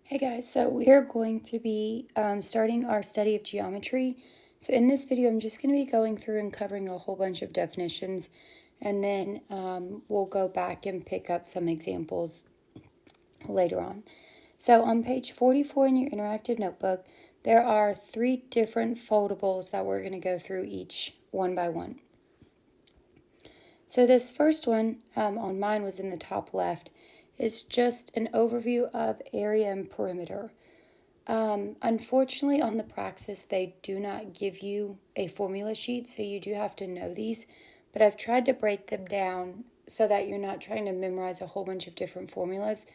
Hey guys, so we are going to be starting our study of geometry. So in this video, I'm just going to be going through and covering a whole bunch of definitions, and then we'll go back and pick up some examples later on. So on page 44 in your interactive notebook, there are 3 different foldables that we're going to go through each one by one. So this first one on mine was in the top left. Is just an overview of area and perimeter. Unfortunately, on the praxis, they do not give you a formula sheet, so you do have to know these, but I've tried to break them down so that you're not trying to memorize a whole bunch of different formulas,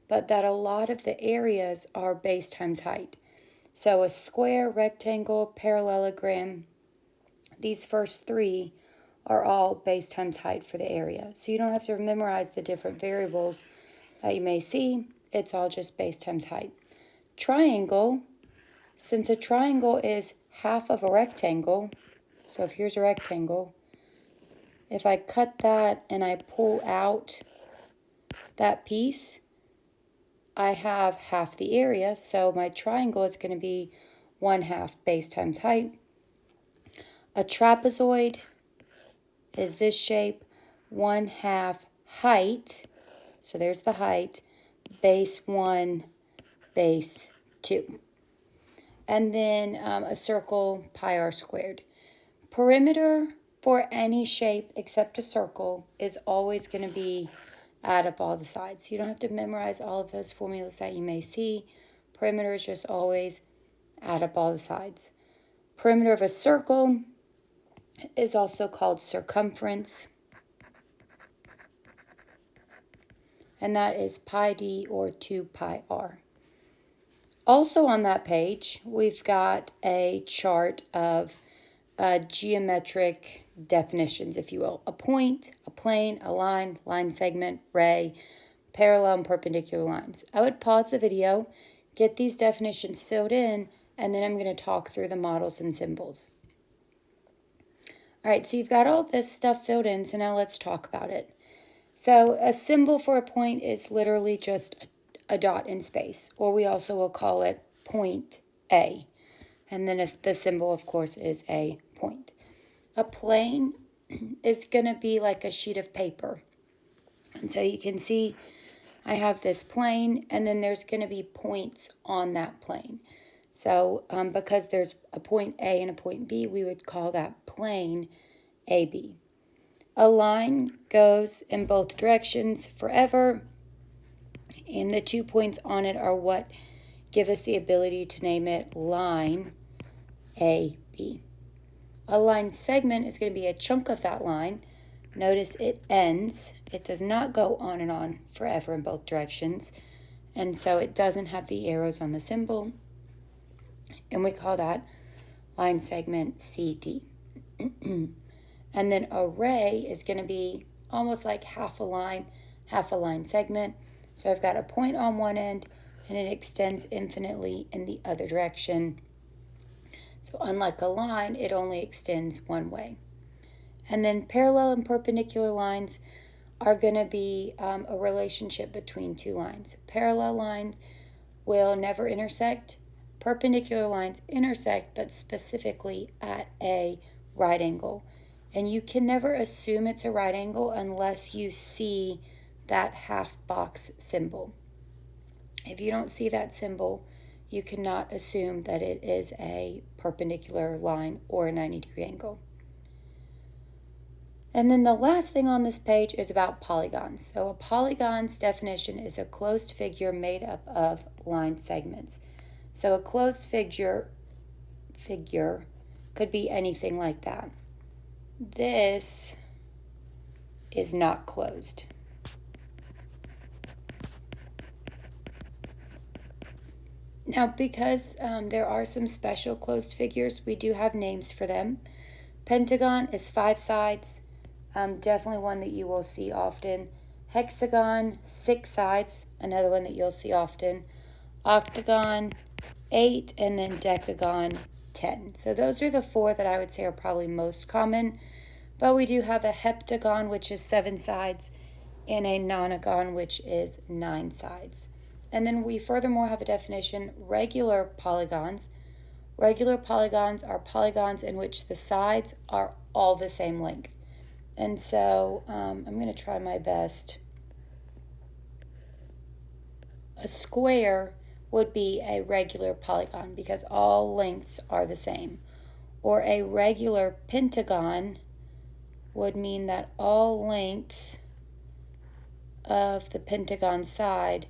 but that a lot of the areas are base times height. So a square, rectangle, parallelogram, these first 3 are all base times height for the area. So you don't have to memorize the different variables that you may see. It's all just base times height. Triangle, since a triangle is half of a rectangle, so if here's a rectangle, if I cut that and I pull out that piece, I have half the area, so my triangle is going to be 1/2 base times height. A trapezoid is this shape, 1/2 height, so there's the height, base 1, base 2. And then a circle, pi r squared. Perimeter for any shape except a circle is always going to be add up all the sides. You don't have to memorize all of those formulas that you may see. Perimeter is just always add up all the sides. Perimeter of a circle is also called circumference. And that is pi d or 2 pi r. Also on that page, we've got a chart of geometric definitions, if you will. A point, a plane, a line, line segment, ray, parallel and perpendicular lines. I would pause the video, get these definitions filled in, and then I'm going to talk through the models and symbols. All right, so you've got all this stuff filled in, so now let's talk about it. So a symbol for a point is literally just a dot in space, or we also will call it point A. And then the symbol, of course, is a point. A plane is going to be like a sheet of paper. And so you can see I have this plane, and then there's going to be points on that plane. So because there's a point A and a point B, we would call that plane AB. A line goes in both directions forever, and the 2 points on it are what give us the ability to name it line AB. A line segment is going to be a chunk of that line. Notice it ends. It does not go on and on forever in both directions, and so it doesn't have the arrows on the symbol, and we call that line segment CD. And then a ray is going to be almost like half a line segment. So I've got a point on one end, and it extends infinitely in the other direction. So unlike a line, it only extends one way. And then parallel and perpendicular lines are going to be a relationship between 2 lines. Parallel lines will never intersect. Perpendicular lines intersect, but specifically at a right angle. And you can never assume it's a right angle unless you see that half box symbol. If you don't see that symbol, you cannot assume that it is a perpendicular line or a 90-degree angle. And then the last thing on this page is about polygons. So a polygon's definition is a closed figure made up of line segments. So a closed figure could be anything like that. This is not closed. Now, because there are some special closed figures, we do have names for them. Pentagon is 5 sides, definitely one that you will see often. Hexagon, 6 sides, another one that you'll see often. Octagon, 8, and then decagon, 10. So those are the 4 that I would say are probably most common. But we do have a heptagon, which is 7 sides, and a nonagon, which is 9 sides. And then we furthermore have a definition, regular polygons. Regular polygons are polygons in which the sides are all the same length. And so I'm going to try my best. A square would be a regular polygon because all lengths are the same. Or a regular pentagon would mean that all lengths of the pentagon side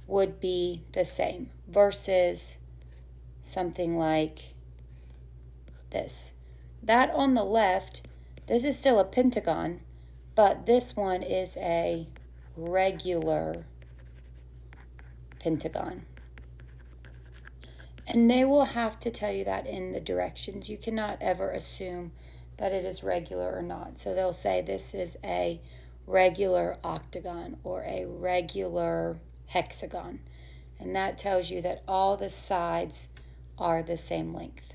would be the same versus something like this. That on the left, this is still a pentagon, but this one is a regular pentagon. And they will have to tell you that in the directions. You cannot ever assume that it is regular or not. So they'll say this is a regular octagon or a regular hexagon. And that tells you that all the sides are the same length.